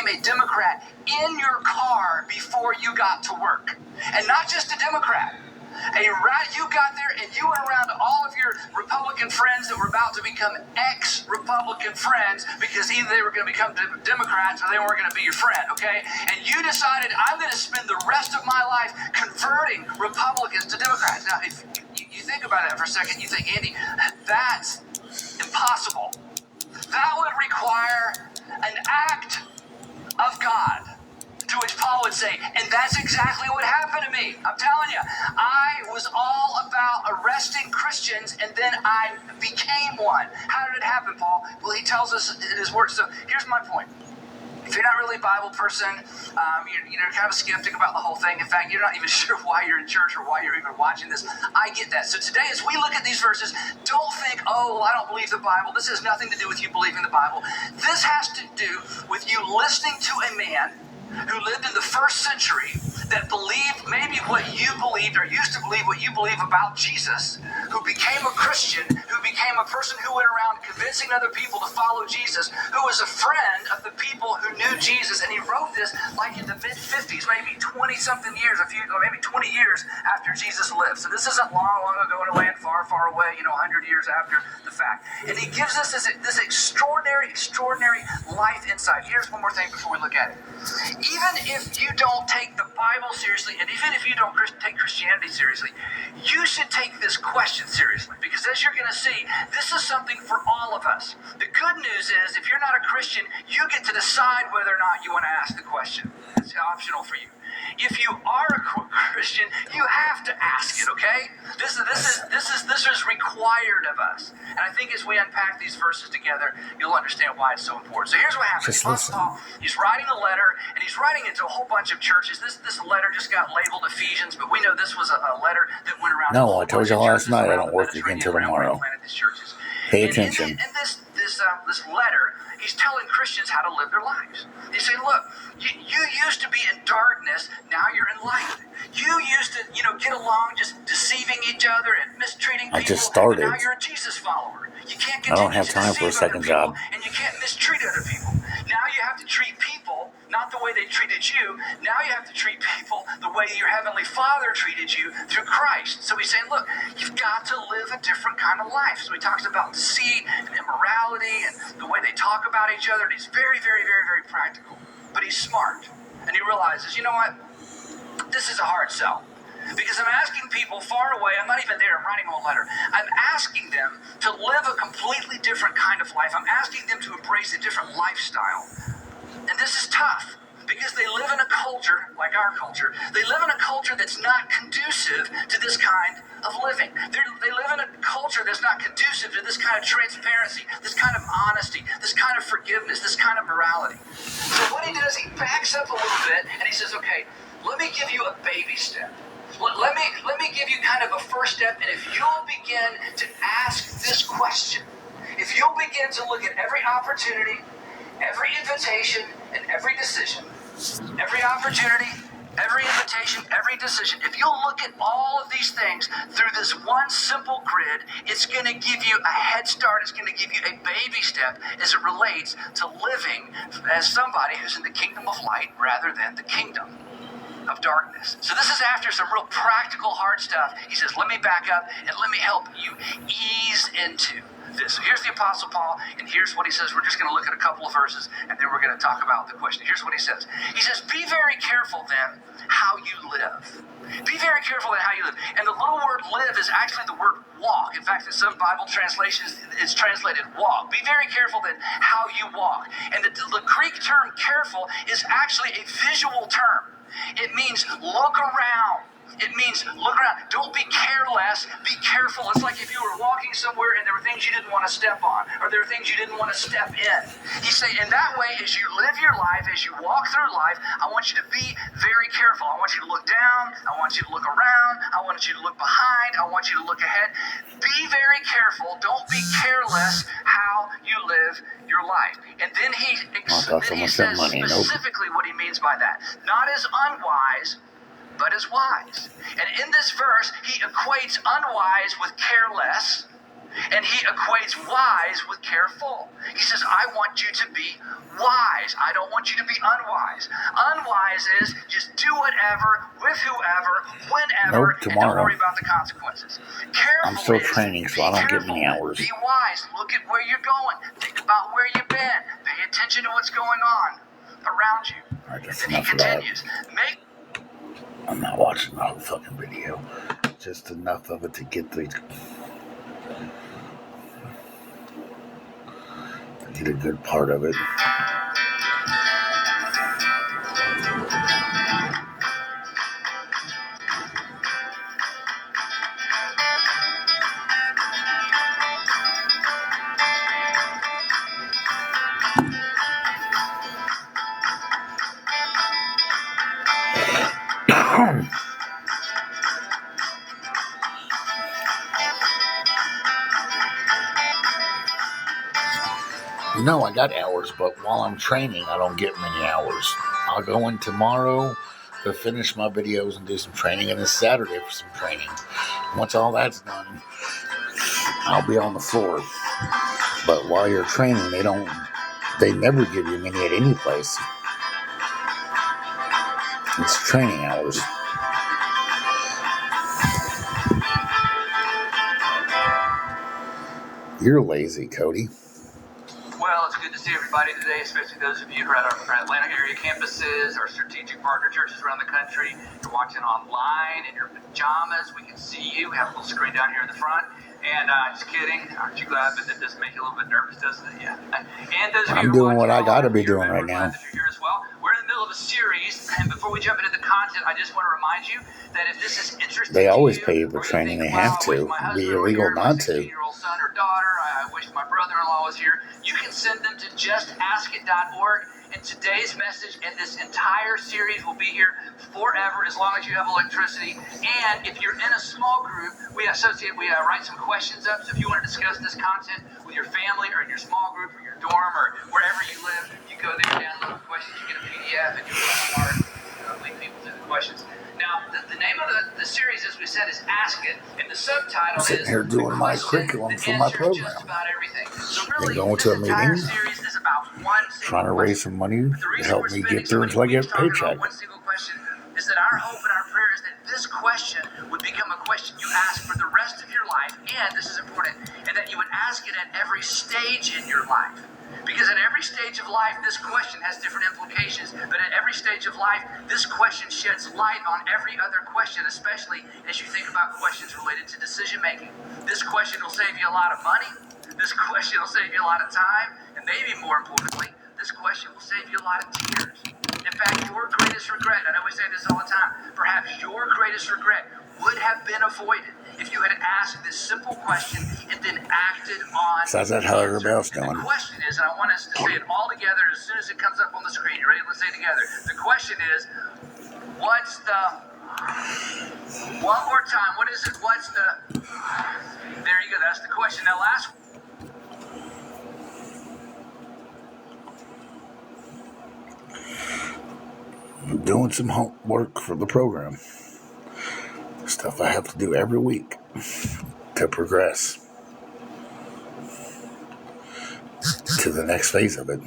a Democrat in your car before you got to work. And not just a Democrat. You got there and you went around to all of your Republican friends that were about to become ex-Republican friends because either they were going to become Democrats or they weren't going to be your friend, okay? And you decided, I'm going to spend the rest of my life converting Republicans to Democrats. Now, if you think about that for a second, you think, Andy, that's impossible. That would require an act of God. To which Paul would say, and that's exactly what happened to me. I'm telling you, I was all about arresting Christians, and then I became one. How did it happen, Paul? Well, he tells us in his words. So here's my point. If you're not really a Bible person, you're kind of a skeptic about the whole thing. In fact, you're not even sure why you're in church or why you're even watching this. I get that. So today, as we look at these verses, don't think, oh, well, I don't believe the Bible. This has nothing to do with you believing the Bible. This has to do with you listening to a man who lived in the first century that believed maybe what you believed or used to believe what you believe about Jesus, who became a Christian, who became a person who went around convincing other people to follow Jesus, who was a friend of the people who knew Jesus. And he wrote this like in the mid-50s, maybe 20-something years, maybe 20 years after Jesus lived. So this isn't long ago in a land far, far away, 100 years after the fact. And he gives us this extraordinary life insight. Here's one more thing before we look at it. Even if you don't take the Bible seriously, and even if you don't take Christianity seriously, you should take this question seriously. Because as you're going to see, this is something for all of us. The good news is, if you're not a Christian, you get to decide whether or not you want to ask the question. It's optional for you. If you are a Christian, you have to ask it, okay? This is required of us. And I think as we unpack these verses together, you'll understand why it's so important. So here's what happens. Paul, he's writing a letter, and he's writing it to a whole bunch of churches. This letter just got labeled Ephesians, but we know this was a letter that went around. No, I told you last night I don't work again until tomorrow. Pay attention. And this letter, he's telling Christians how to live their lives. He's saying, look, you used to be in darkness, now you're in light. You used to, get along just deceiving each other and mistreating people. I just started. Now you're a Jesus follower. You can't I don't have time for a second job. And you can't mistreat other people. Now you have to treat people not the way they treated you. Now you have to treat people the way your Heavenly Father treated you through Christ. So he's saying, look, you've got to live a different kind of life. So he talks about deceit and immorality and the way they talk about each other. And he's very, very, very, very practical. But he's smart. And he realizes, you know what? This is a hard sell. Because I'm asking people far away, I'm not even there, I'm writing them a letter. I'm asking them to live a completely different kind of life. I'm asking them to embrace a different lifestyle. And this is tough, because they live in a culture, like our culture, they live in a culture that's not conducive to this kind of living. They live in a culture that's not conducive to this kind of transparency, this kind of honesty, this kind of forgiveness, this kind of morality. So what he does, he backs up a little bit, and he says, okay, let me give you a baby step. Let me give you kind of a first step, and if you'll begin to ask this question, if you'll begin to look at every opportunity, every invitation, and every decision, every opportunity, every invitation, every decision, if you'll look at all of these things through this one simple grid, it's going to give you a head start. It's going to give you a baby step as it relates to living as somebody who's in the kingdom of light rather than the kingdom of darkness. So this is after some real practical hard stuff. He says, let me back up and let me help you ease into this. So here's the Apostle Paul, and here's what he says. We're just going to look at a couple of verses, and then we're going to talk about the question. Here's what he says. He says, be very careful then how you live. Be very careful in how you live. And the little word live is actually the word walk. In fact, in some Bible translations, it's translated walk. Be very careful then how you walk. And the Greek term careful is actually a visual term. It means look around. It means look around. Don't be careless. Be careful. It's like if you were walking somewhere and there were things you didn't want to step on, or there were things you didn't want to step in. He's saying, in that way, as you live your life, as you walk through life, I want you to be very careful. I want you to look down. I want you to look around. I want you to look behind. I want you to look ahead. Be very careful. Don't be careless how you live your life. And then he says specifically what he means by that. Not as unwise, but as wise. And in this verse, he equates unwise with careless, And he equates wise with careful. He says, I want you to be wise. I don't want you to be unwise. Unwise is just do whatever, with whoever, whenever, Nope, tomorrow. And don't worry about the consequences. Careful I'm still is, training, so I don't get many careful. hours. Be wise. Look at where you're going. Think about where you've been. Pay attention to what's going on around you. Alright, that's And he enough of that. continues. I'm not watching the whole fucking video. Just enough of it to get a good part of it. No, I got hours, but while I'm training, I don't get many hours. I'll go in tomorrow to finish my videos and do some training, and this Saturday for some training. Once all that's done, I'll be on the floor. But while you're training, they never give you many at any place. It's training hours. You're lazy, Cody. Well, it's good to see everybody today, especially those of you who are at our Atlanta area campuses, our strategic partner churches around the country. You're watching online in your pajamas. We can see you. We have a little screen down here in the front. And just kidding. Aren't you glad that it does make you a little bit nervous, doesn't it? Yeah. And those of you I'm doing what I got to be doing right now. That you're here as well. We're in the middle of a series, and before we jump into the content, I just want to remind you that if this is interesting they always to you, pay you for training. They have to. It'd be illegal not to. 16-year-old son or daughter, I wish my brother-in-law was here. You can send them to justaskit.org. And today's message and this entire series will be here forever as long as you have electricity. And if you're in a small group, we write some questions up. So if you want to discuss this content with your family or in your small group or your dorm or wherever you live, you go there, download the questions, you get a PDF, and you lead people to the questions. Now, the name of the series, as we said, is Ask It, and the subtitle I'm sitting here doing my curriculum for my program. So really, going to a meeting, series is about one trying to raise some money to help me get through until I get a paycheck. One single question is that our hope and our prayer is that this question would become a question you ask for the rest of your life, and this is important, and that you would ask it at every stage in your life. Because at every stage of life, this question has different implications. But at every stage of life, this question sheds light on every other question, especially as you think about questions related to decision making. This question will save you a lot of money. This question will save you a lot of time. And maybe more importantly, this question will save you a lot of tears. In fact, your greatest regret, I know we say this all the time, perhaps your greatest regret would have been avoided if you had asked this simple question and then acted on it. So that's how everybody else doing. The question is, and I want us to say it all together as soon as it comes up on the screen. You ready? Let's say it together. The question is, one more time, what is it? There you go, that's the question. Now last I'm doing some homework for the program. Stuff I have to do every week to progress to the next phase of it.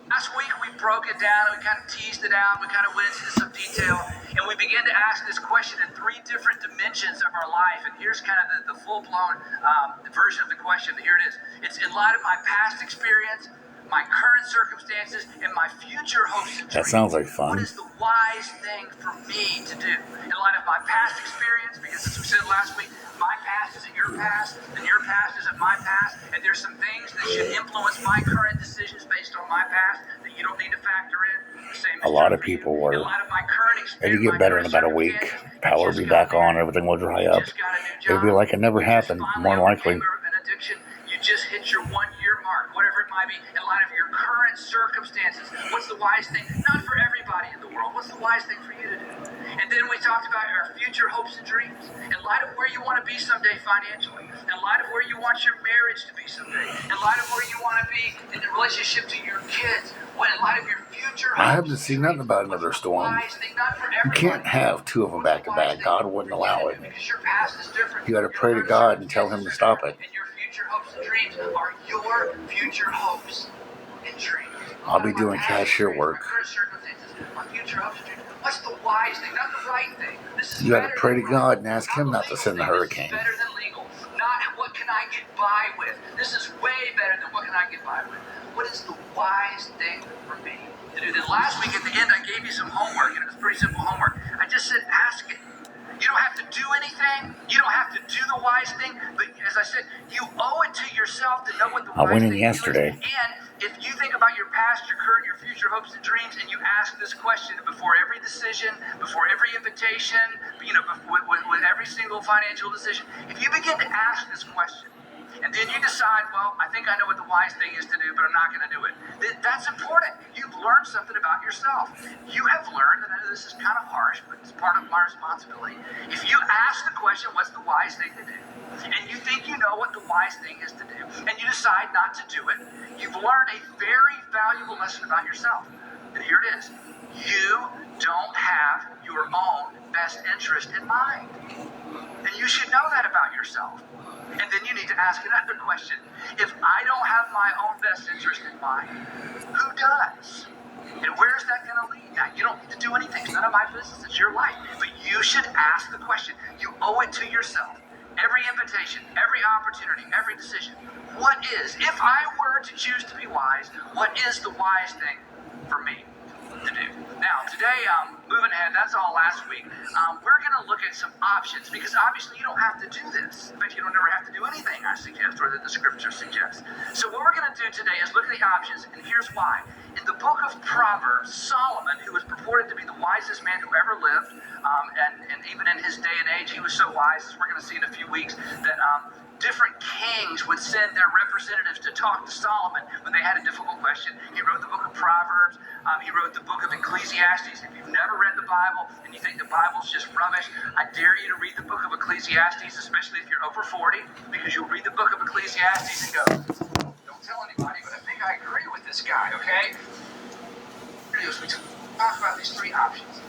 Last week we broke it down, we kind of teased it out, we kind of went into some detail, and we began to ask this question in three different dimensions of our life. And here's kind of the full-blown version of the question. Here it is. It's in light of my past experience, my current circumstances, and my future hopes and dreams. That sounds like fun. What is the wise thing for me to do? In light of my past experience, because as we said last week, my past isn't your past, and your past isn't my past, and there's some things that should influence my current decisions based on my past that you don't need to factor in. The same A lot of people were. It'd get better in about a week. Power would be back on. Everything will dry up. It'd be like it never happened, more than likely. You just hit your 1-year mark, whatever it might be, in light of your current circumstances. What's the wise thing? Not for everybody in the world. What's the wise thing for you to do? And then we talked about our future hopes and dreams. In light of where you want to be someday financially, in light of where you want your marriage to be someday, in light of where you want to be in the relationship to your kids, in light of your future hopes. I haven't seen nothing about another storm. You can't have two of them back to back. God wouldn't allow it. You got to pray to God and tell Him to stop it. And your future hopes and dreams are your future hopes and dreams. I'll be doing cashier work. My future hopes and dreams. What's the wise thing, not the right thing? You got to pray to God and ask Him not to send the hurricane. Better than legal. Not what can I get by with. This is way better than what can I get by with. What is the wise thing for me to do? Then last week at the end, I gave you some homework, and it was pretty simple homework. I just said, ask it. You don't have to do anything. You don't have to do the wise thing. But as I said, you owe it to yourself to know what the wise thing is. I went in yesterday. And if you think about your past, your current, your future hopes and dreams, and you ask this question before every decision, before every invitation, with every single financial decision, if you begin to ask this question, and then you decide, well, I think I know what the wise thing is to do, but I'm not going to do it. That's important. You've learned something about yourself. You have learned, and I know this is kind of harsh, but it's part of my responsibility. If you ask the question, what's the wise thing to do? And you think you know what the wise thing is to do, and you decide not to do it, you've learned a very valuable lesson about yourself. And here it is. You don't have your own best interest in mind. And you should know that about yourself. And then you need to ask another question. If I don't have my own best interest in mind, who does? And where is that going to lead? Now, you don't need to do anything. It's none of my business. It's your life. But you should ask the question. You owe it to yourself. Every invitation, every opportunity, every decision. What is, if I were to choose to be wise, what is the wise thing for me to do? Now, today, moving ahead, that's all last week. We're going to look at some options because obviously you don't have to do this. In fact, you don't ever have to do anything I suggest or that the scripture suggests. So what we're going to do today is look at the options, and here's why. In the book of Proverbs, Solomon, who was purported to be the wisest man who ever lived, and even in his day and age, he was so wise, as we're going to see in a few weeks, that different kings would send their representatives to talk to Solomon when they had a difficult question. He wrote the book of Proverbs. He wrote the book of Ecclesiastes. If you've never read the Bible and you think the Bible's just rubbish, I dare you to read the book of Ecclesiastes, especially if you're over 40, because you'll read the book of Ecclesiastes and go, don't tell anybody, but I think I agree with this guy, okay? We talk about these three options.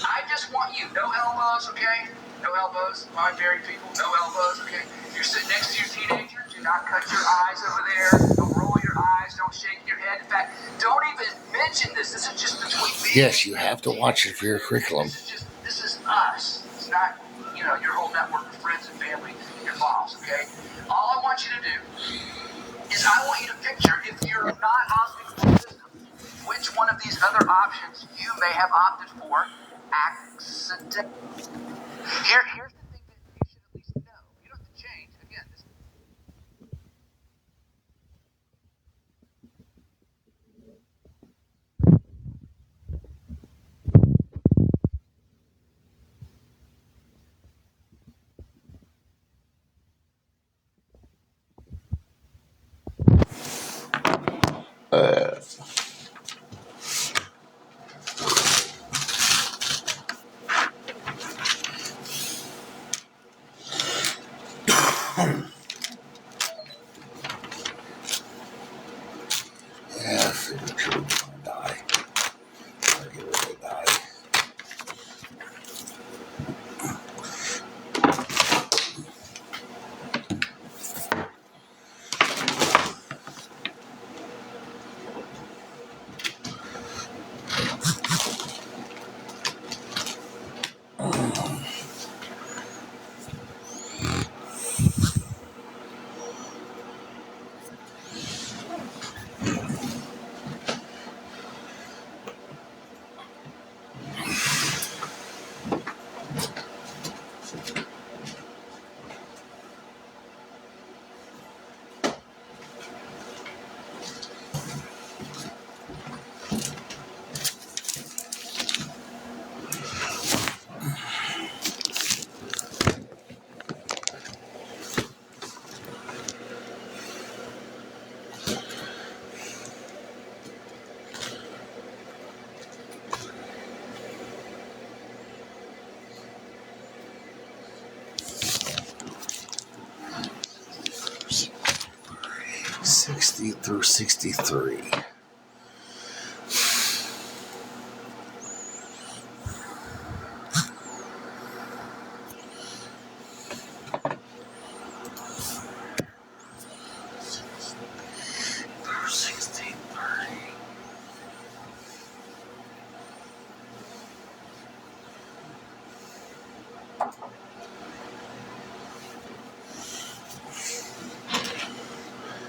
I just want you, no elbows, okay? No elbows, my married people, no elbows, okay? If you're sitting next to your teenager, do not cut your eyes over there. Don't roll your eyes. Don't shake your head. In fact, don't even mention this. This is just between me. Yes, you have to watch it for your curriculum. This is us. It's not, your whole network of friends and family, your boss, okay? All I want you to do is I want you to picture, if you're not opting for the system, which one of these other options you may have opted for accidentally. Here's the thing that you should at least know. You don't have to change. Again, this Yeah, I figured you were going to die. Or you were going to die. through 63.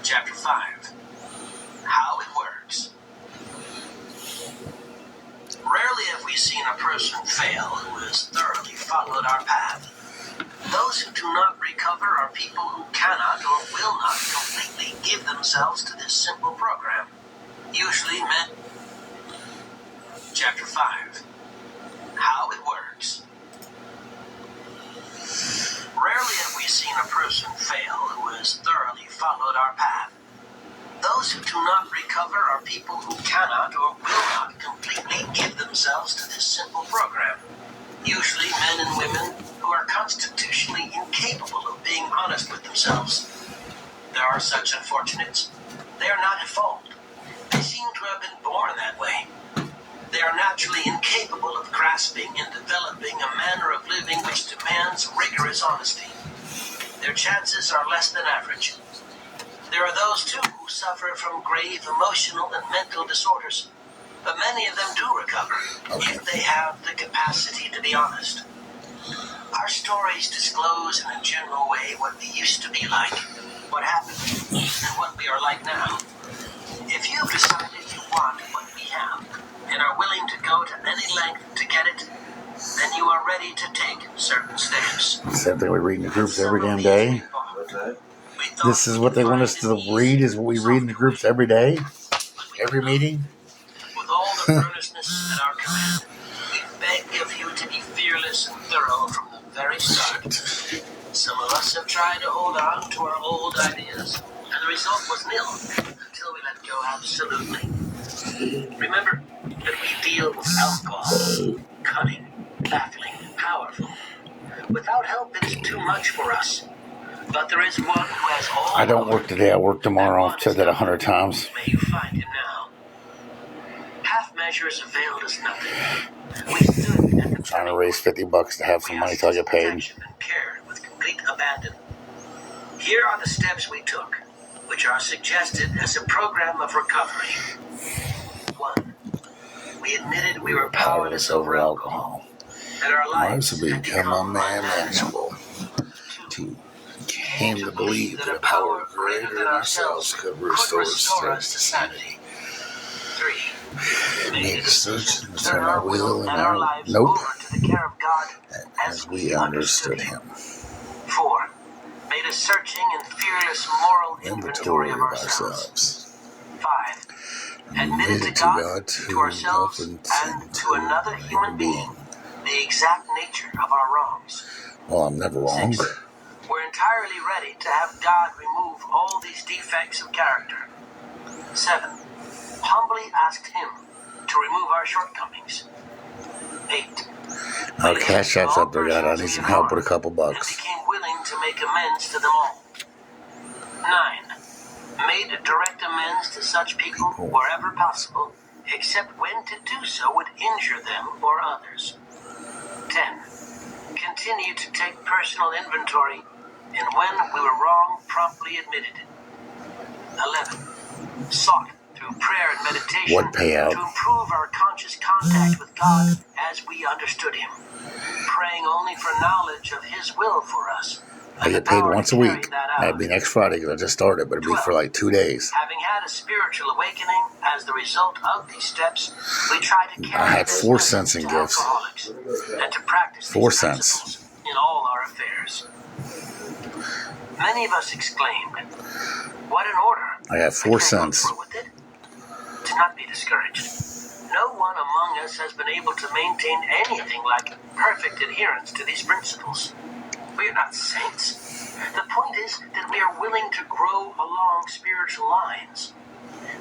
Chapter 5. How it works. Rarely have we seen a person fail who has thoroughly followed our path. Those who do not recover are people who cannot or will not completely give themselves to this simple program. Usually men. Chapter 5. How it works. Rarely have we seen a person fail who has thoroughly followed our path. Those who do not recover are people who cannot or will not completely give themselves to this simple program. Usually men and women who are constitutionally incapable of being honest with themselves. There are such unfortunates. They are not at fault. They seem to have been born that way. They are naturally incapable of grasping and developing a manner of living which demands rigorous honesty. Their chances are less than average. There are those, too, who suffer from grave emotional and mental disorders, but many of them do recover if they have the capacity to be honest. Our stories disclose in a general way what we used to be like, what happened, and what we are like now. If you've decided you want what we have, and are willing to go to any length to get it, then you are ready to take certain steps. Same thing we read in the groups every damn day. This is what they want us to read, is what we read in the groups every day, every meeting. With all the earnestness at our command, we beg of you to be fearless and thorough from the very start. Some of us have tried to hold on to our old ideas, and the result was nil until we let go absolutely. Remember that we deal with alcohol, cunning, baffling, powerful. Without help, it is too much for us. But there is one who has all. I don't work today, I work tomorrow. I've said that 100 times. May you find him now. Half measures availed us nothing. We stood at the I'm trying to raise $50 to have some money till I get paid. and cared with complete abandon. Here are the steps we took, which are suggested as a program of recovery. 1. We admitted we were powerless over alcohol, that our lives had become unmanageable. 2. Came to believe that a power greater than ourselves could restore us to sanity. 3. Made a decision to turn our will and our lives nope over to the care of God as we understood Him. 4. Made a searching and fearless moral inventory of ourselves. 5. Admitted to God, to ourselves, and to another human being the exact nature of our wrongs. Well, I'm never wrong. 6. We're entirely ready to have God remove all these defects of character. 7. Humbly asked Him to remove our shortcomings. 8. Our cash app's up there, God. I need some help with a couple And bucks. became willing to make amends to them all. 9. Made direct amends to such people wherever possible, except when to do so would injure them or others. 10. Continued to take personal inventory, and when we were wrong, promptly admitted it. 11. Sought through prayer and meditation What payout? to improve our conscious contact with God as we understood Him, praying only for knowledge of His will for us. I get paid once a week. That'd be next Friday because I just started, but it'd be for like 2 days. Having had a spiritual awakening as the result of these steps, we try to carry I had 4 cents in gifts. alcoholics and to practice 4 these cents. principles in all our affairs. Many of us exclaimed, "What an order!" I got 4 cents. With it? Do not be discouraged. No one among us has been able to maintain anything like perfect adherence to these principles. We are not saints. The point is that we are willing to grow along spiritual lines.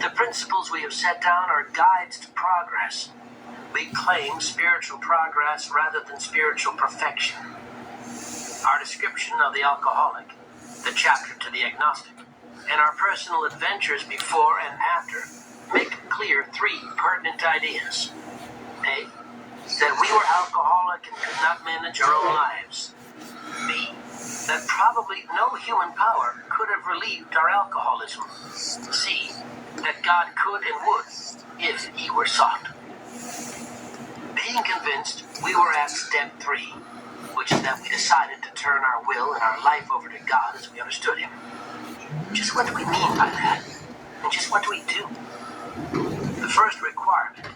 The principles we have set down are guides to progress. We claim spiritual progress rather than spiritual perfection. Our description of the alcoholic, the chapter to the agnostic, and our personal adventures before and after make clear three pertinent ideas. A, that we were alcoholic and could not manage our own lives. B, that probably no human power could have relieved our alcoholism. C, that God could and would if he were sought. Being convinced, we were at step 3, which is that we decided to turn our will and our life over to God as we understood him. Just what do we mean by that? And just what do we do? The first requirement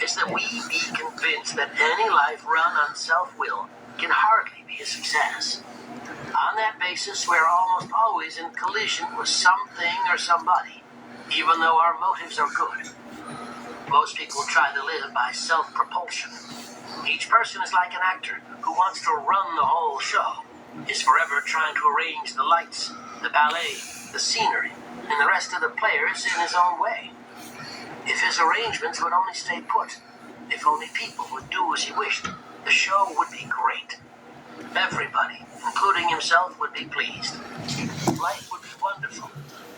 is that we be convinced that any life run on self-will can hardly be a success. On that basis, we're almost always in collision with something or somebody, even though our motives are good. Most people try to live by self-propulsion. Each person is like an actor who wants to run the whole show, is forever trying to arrange the lights, the ballet, the scenery, and the rest of the players in his own way. If his arrangements would only stay put, if only people would do as he wished, the show would be great. Everybody, including himself, would be pleased. Life would be wonderful.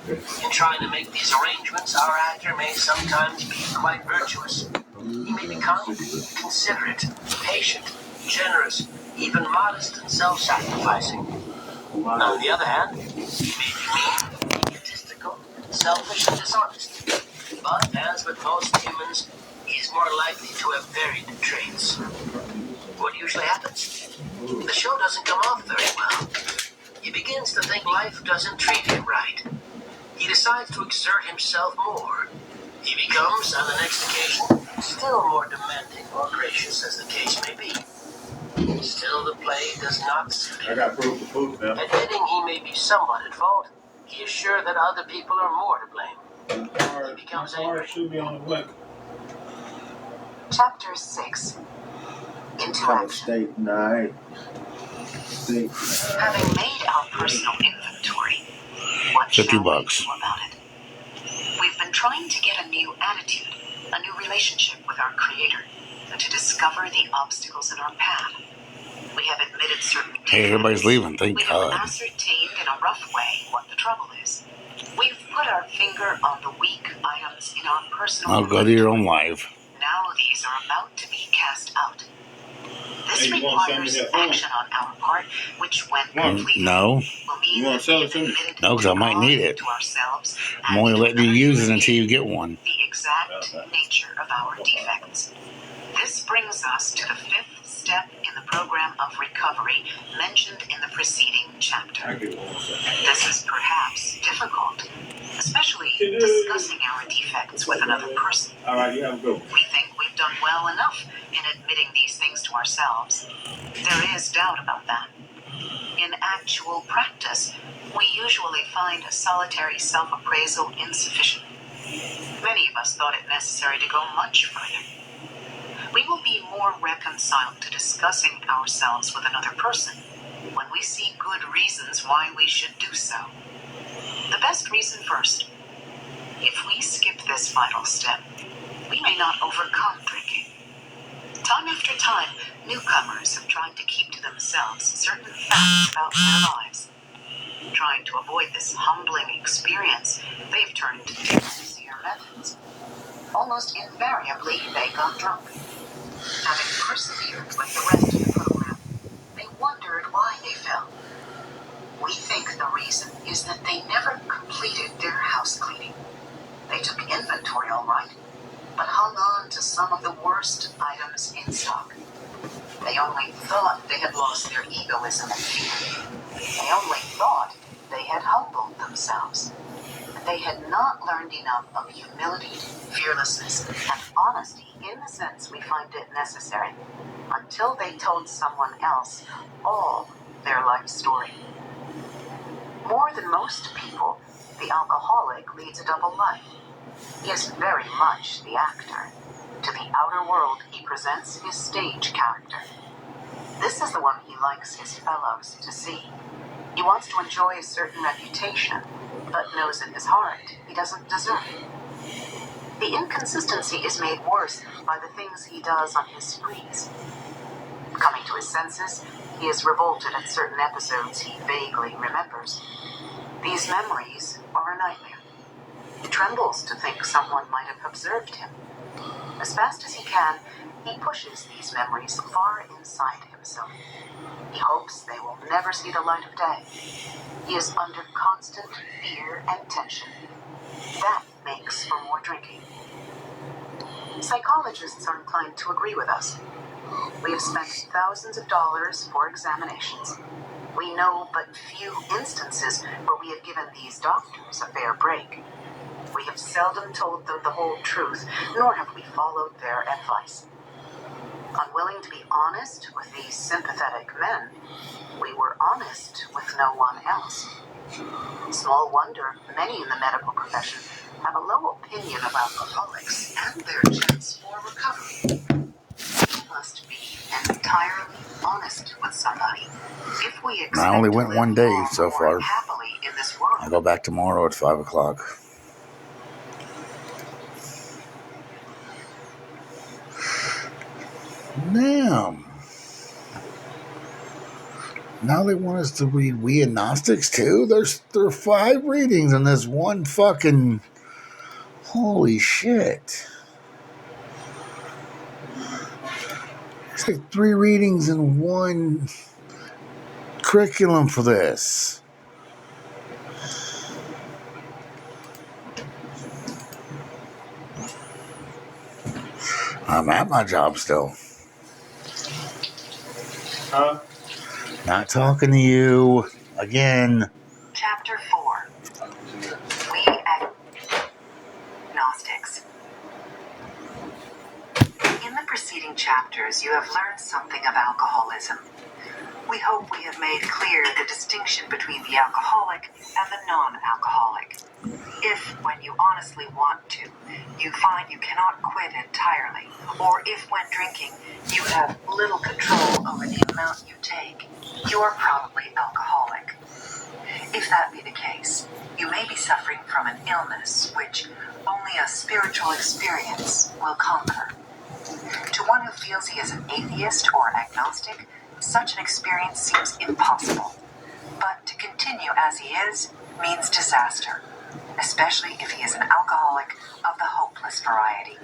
In trying to make these arrangements, our actor may sometimes be quite virtuous. He may be kind, considerate, patient, generous, even modest and self-sacrificing. On the other hand, he may be mean, egotistical, selfish, and dishonest. But, as with most humans, he is more likely to have varied traits. What usually happens? The show doesn't come off very well. He begins to think life doesn't treat him right. He decides to exert himself more. He becomes, on the next occasion, still more demanding or gracious as the case may be. Still, the play does not suit him. I got proof of food now. Admitting he may be somewhat at fault, he is sure that other people are more to blame. He becomes angry. Should be on the way. Chapter 6. Interaction. State night. Having made our personal inventory, what shall we do $50. about it? We've been trying to get a new attitude, a new relationship with our Creator, and to discover the obstacles in our path. We have admitted certain Hey, everybody's leaving, thank We God. have ascertained in a rough way what the trouble is. We've put our finger on the weak items in our personal I'll go to your own live. Now these are about to be cast out. This Hey, you wanna sell me requires that phone? action on our part, which when completed No, will mean You wanna that sell we it to have me? admitted No, 'cause I might need it. to ourselves I'm and only to letting you others use it until you get one. the exact nature of our defects. This brings us to the 5th step in the program of recovery mentioned in the preceding chapter. I get one. This is perhaps difficult, especially discussing our defects with another person. All right, you have a good one. We think we've done well enough in admitting these things to ourselves. There is doubt about that. In actual practice, we usually find solitary self-appraisal insufficient. Many of us thought it necessary to go much further. We will be more reconciled to discussing ourselves with another person when we see good reasons why we should do so. The best reason first. If we skip this vital step, we may not overcome drinking. Time after time, newcomers have tried to keep to themselves certain facts about their lives. Trying to avoid this humbling experience, they've turned to easier methods. Almost invariably, they got drunk. Having persevered with the rest of the program, they wondered why they fell. We think the reason is that they never completed their house cleaning. They took inventory all right, but hung on to some of the worst items in stock. They only thought they had lost their egoism and fear. They only thought they had humbled themselves. They had not learned enough of humility, fearlessness, and honesty in the sense we find it necessary until they told someone else all their life story. More than most people, the alcoholic leads a double life. He is very much the actor. To the outer world, he presents his stage character. This is the one he likes his fellows to see. He wants to enjoy a certain reputation, but knows in his heart he doesn't deserve it. The inconsistency is made worse by the things he does on his sprees. Coming to his senses, he is revolted at certain episodes he vaguely remembers. These memories are an nightmare. He trembles to think someone might have observed him. As fast as he can, he pushes these memories far inside himself. He hopes they will never see the light of day. He is under constant fear and tension. That makes for more drinking. Psychologists are inclined to agree with us. We have spent thousands of dollars for examinations. We know but few instances where we have given these doctors a fair break. We have seldom told them the whole truth, nor have we followed their advice. Unwilling to be honest with these sympathetic men, we were honest with no one else. Small wonder many in the medical profession have a low opinion of alcoholics and their chance for recovery. We must be entirely honest with somebody. If we expect I only went to live one day long so or far. happily in this world, I'll go back tomorrow at 5 o'clock. Damn. Now they want us to read We Agnostics too? There are 5 readings in this one fucking... Holy shit. It's like 3 readings in one curriculum for this. I'm at my job still. Huh? Not talking to you. Again. Chapter 4. We Agnostics. In the preceding chapters, you have learned something of alcoholism. We hope we have made clear the distinction between the alcoholic and the non-alcoholic. If, when you honestly want to, you find you cannot quit entirely, or if when drinking you have little control over the amount you take, you are probably alcoholic. If that be the case, you may be suffering from an illness which only a spiritual experience will conquer. To one who feels he is an atheist or agnostic, such an experience seems impossible. But to continue as he is means disaster, especially if he is an alcoholic of the hopeless variety.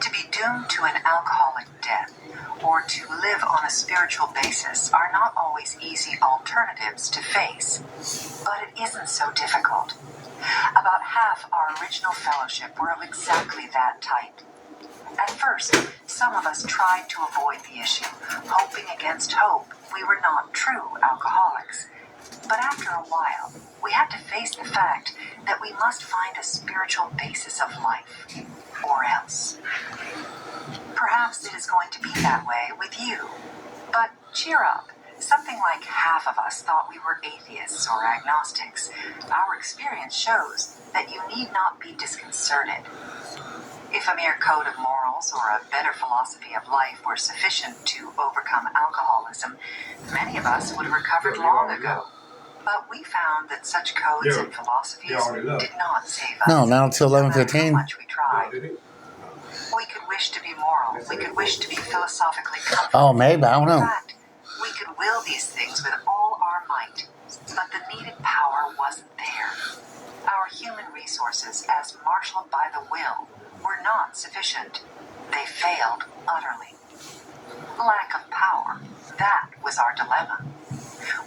To be doomed to an alcoholic death or to live on a spiritual basis are not always easy alternatives to face, but it isn't so difficult. About half our original fellowship were of exactly that type. At first, some of us tried to avoid the issue, hoping against hope we were not true alcoholics. But after a while, we had to face the fact that we must find a spiritual basis of life, or else. Perhaps it is going to be that way with you. But cheer up. Something like half of us thought we were atheists or agnostics. Our experience shows that you need not be disconcerted. If a mere code of morals or a better philosophy of life were sufficient to overcome alcoholism, many of us would have recovered long ago. But we found that such codes and philosophies did not save us. No, not until no matter 11:15. how much we tried. We could wish to be moral. We could wish to be philosophically comfortable. Oh, maybe. I don't In know. fact, we could will these things with all our might, but the needed power wasn't there. Our human resources, as marshaled by the will, were not sufficient. They failed utterly. Lack of power, that was our dilemma.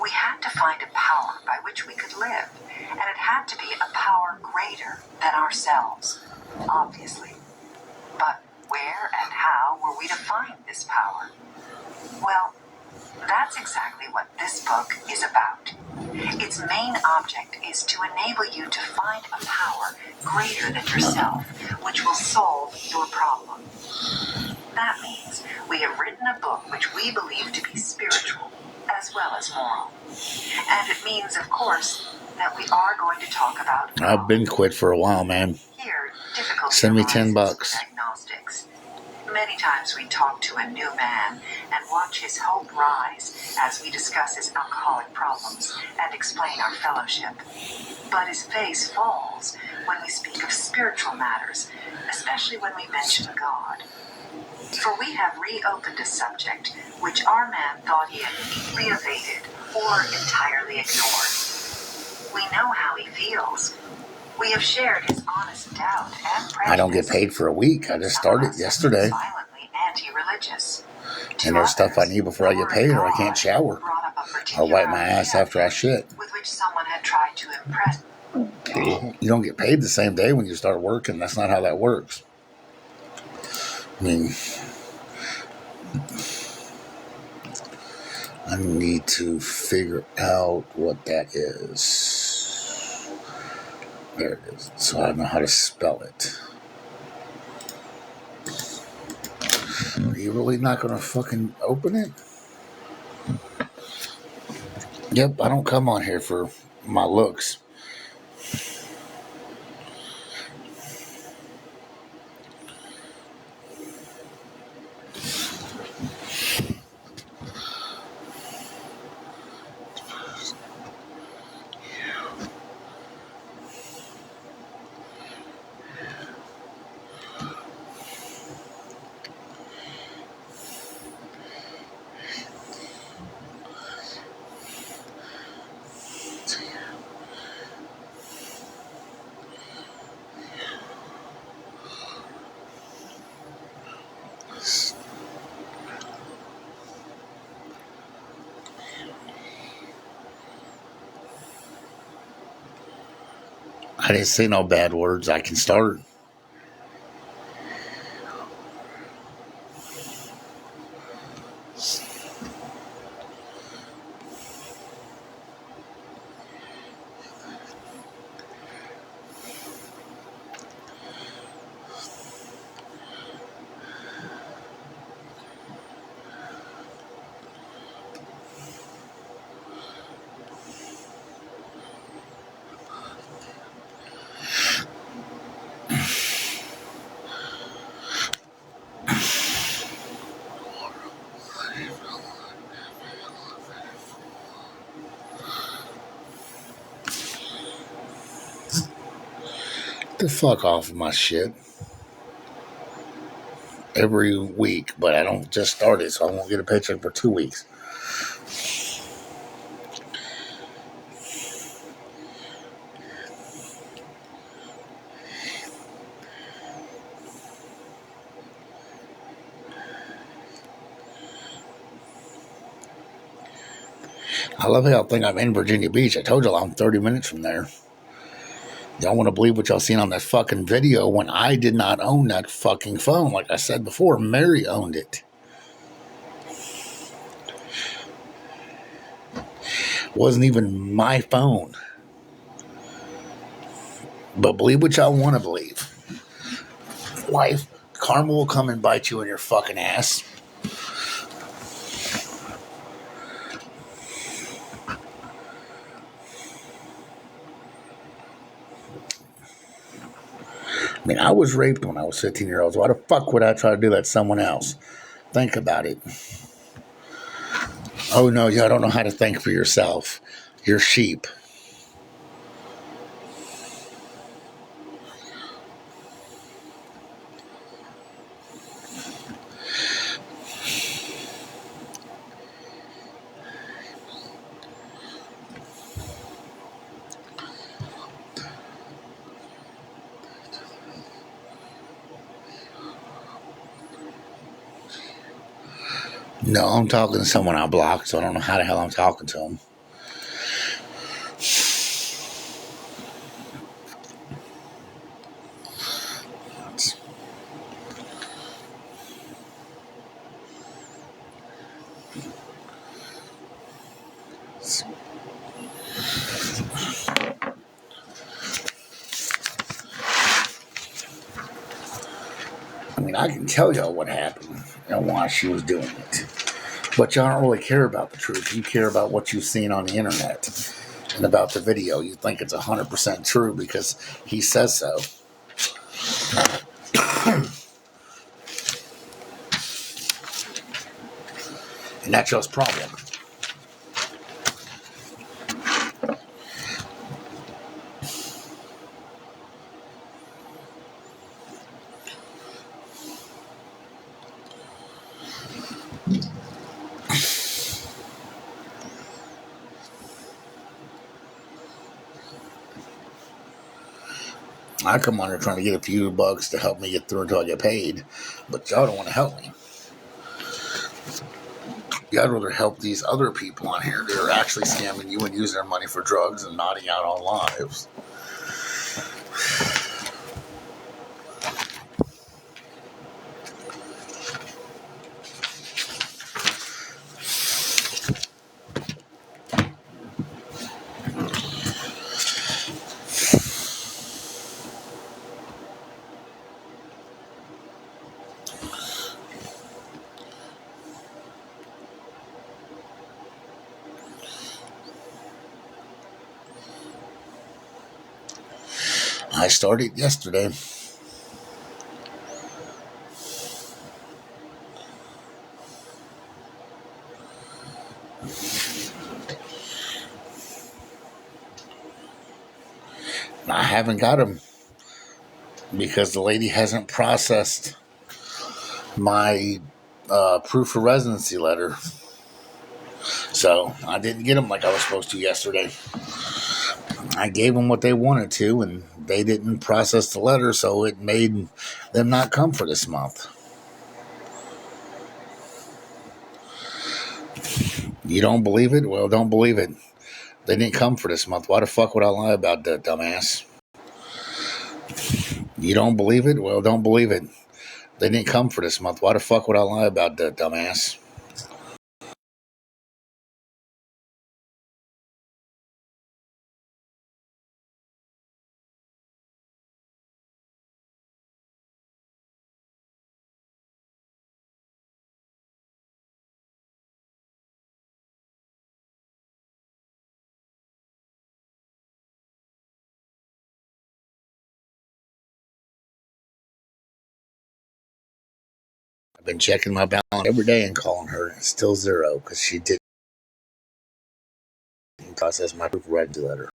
We had to find a power by which we could live, and it had to be a power greater than ourselves, obviously. But where and how were we to find this power? Well, that's exactly what this book is about. Its main object is to enable you to find a power greater than yourself, which will solve your problem. That means we have written a book which we believe to be spiritual, as well as moral. And it means, of course, that we are going to talk about God. I've been quit for a while, man. Here, difficulty Send me arises $10. with agnostics. Many times we talk to a new man and watch his hope rise as we discuss his alcoholic problems and explain our fellowship. But his face falls when we speak of spiritual matters, especially when we mention God. For we have reopened a subject which our man thought he had neatly evaded or entirely ignored. We know how he feels. We have shared his honest doubt and prejudice. I don't get paid for a week. I just started yesterday. Violently anti-religious. And there's stuff I need before I get paid, or I can't shower or wipe my ass after I shit. With which someone had tried to impress. You don't get paid the same day when you start working. That's not how that works. I mean, I need to figure out what that is. There it is. So I don't know how to spell it. Are you really not going to fucking open it? Yep, I don't come on here for my looks. I didn't say no bad words. I can start. The fuck off of my shit every week, but I don't just start it, so I won't get a paycheck for 2 weeks. I love how y'all think I'm in Virginia Beach. I told y'all I'm 30 minutes from there. Y'all want to believe what y'all seen on that fucking video when I did not own that fucking phone. Like I said before, Mary owned it. Wasn't even my phone. But believe what y'all want to believe. Wife, karma will come and bite you in your fucking ass. I mean, I was raped when I was 15 years old. Why the fuck would I try to do that to someone else? Think about it. Oh, no, y'all don't know how to think for yourself. You're sheep. No, I'm talking to someone I blocked, so I don't know how the hell I'm talking to them. I mean, I can tell y'all what happened and why she was doing it. But y'all don't really care about the truth. You care about what you've seen on the internet and about the video. You think it's 100% true because he says so. And that's y'all's problem. I come on here trying to get a few bucks to help me get through until I get paid, but y'all don't want to help me. I'd rather help these other people on here that are actually scamming you and using their money for drugs and knotting out on lives. I started yesterday. I haven't got them because the lady hasn't processed my proof of residency letter. So I didn't get them like I was supposed to yesterday. I gave them what they wanted to, and they didn't process the letter, so it made them not come for this month. You don't believe it? Well, don't believe it. They didn't come for this month. Why the fuck would I lie about that, dumbass? You don't believe it? Well, don't believe it. They didn't come for this month. Why the fuck would I lie about that, dumbass? I've been checking my balance every day and calling her. It's still zero because she didn't process my proof of residency letter.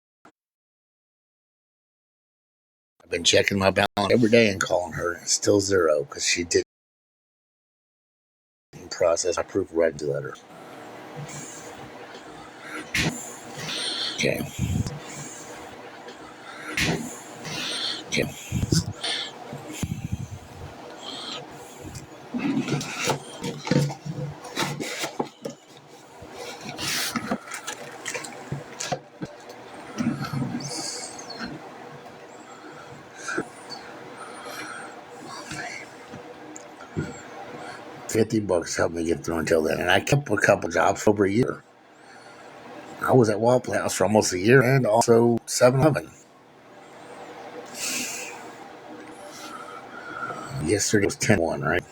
I've been checking my balance every day and calling her. It's still zero because she didn't process my proof of residency letter. Okay. Okay. $50 helped me get through until then, and I kept a couple jobs for over a year. I was at Waffle House for almost a year, and also 7-Eleven. Yesterday was 10-1, right?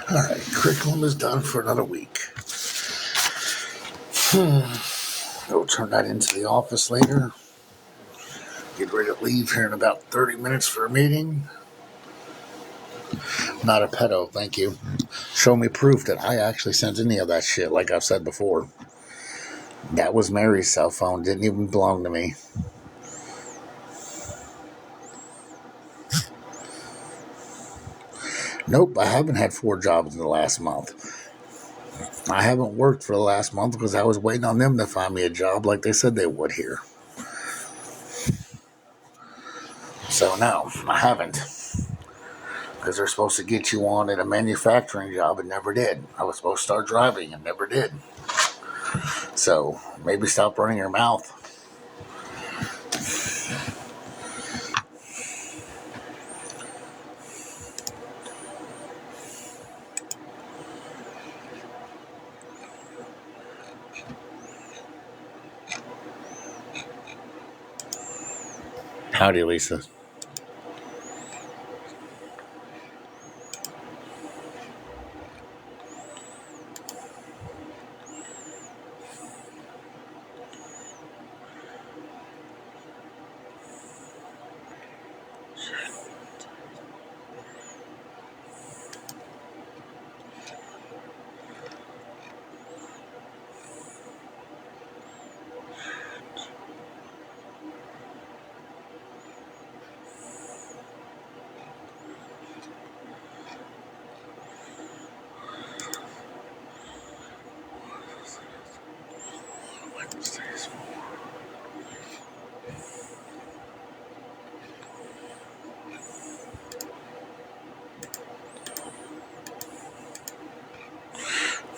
All right, curriculum is done for another week. We'll turn that into the office later. Get ready to leave here in about 30 minutes for a meeting. Not a pedo, thank you. Show me proof that I actually sent any of that shit, like I've said before. That was Mary's cell phone, didn't even belong to me. Nope, I haven't had 4 jobs in the last month. I haven't worked for the last month because I was waiting on them to find me a job like they said they would here. So no, I haven't. Because they're supposed to get you on at a manufacturing job and never did. I was supposed to start driving and never did. So maybe stop running your mouth. Howdy, Lisa.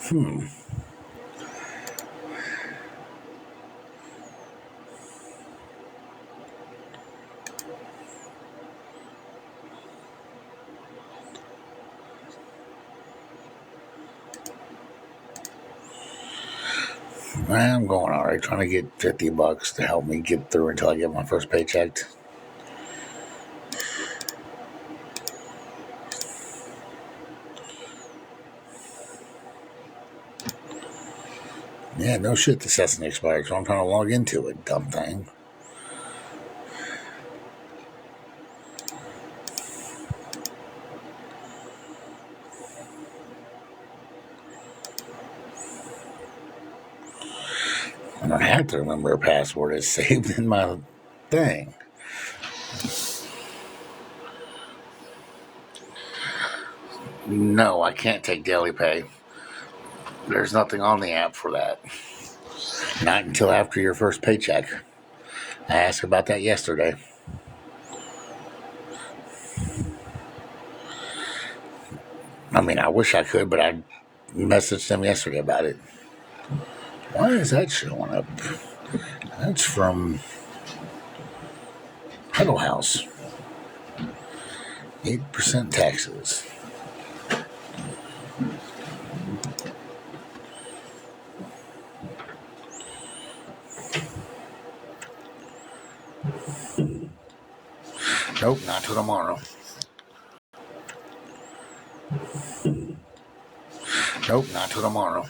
Hmm. I'm going all right, trying to get $50 to help me get through until I get my first paycheck. Yeah, no shit, the session expired, so I'm trying to log into it, dumb thing. And I have to remember a password is saved in my thing. No, I can't take daily pay. There's nothing on the app for that. Not until after your first paycheck. I asked about that yesterday. I mean, I wish I could, but I messaged them yesterday about it. Why is that showing up? That's from Huddle House. 8% taxes. Nope, not till tomorrow. Nope, not till tomorrow.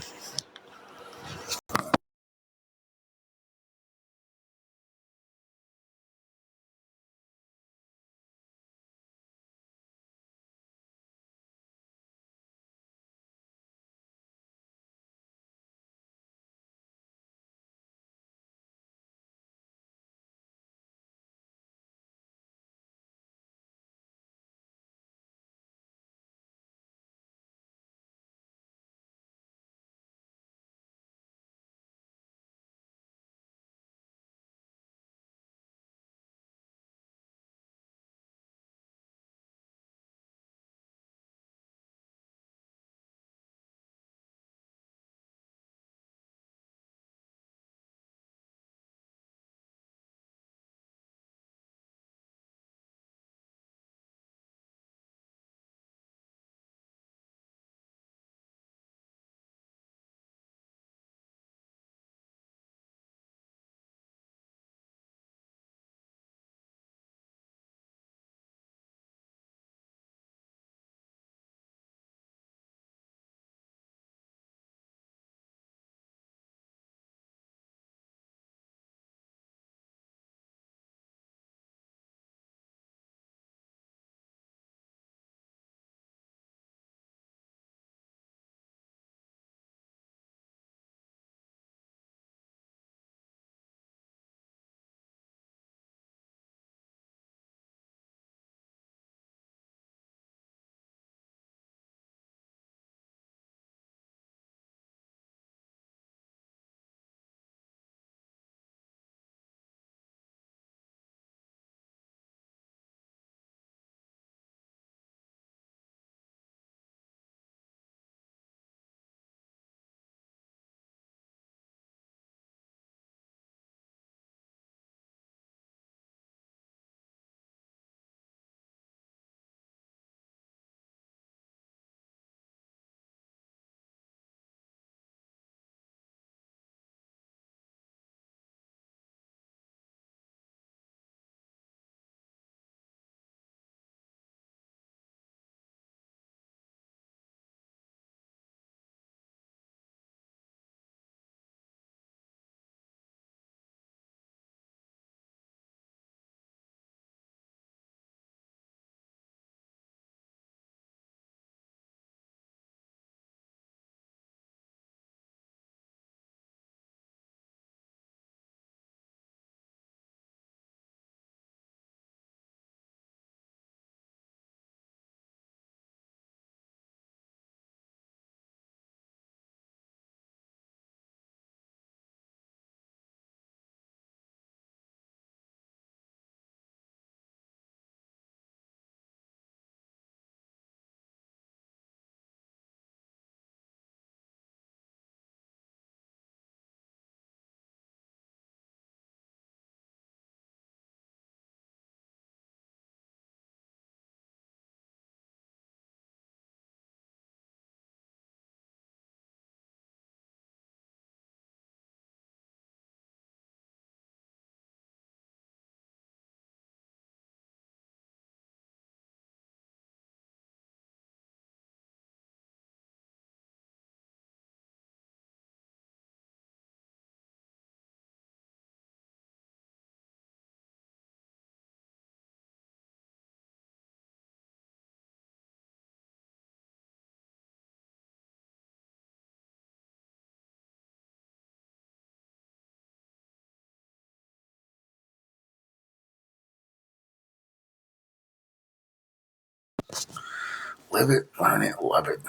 Live it, learn it, love it.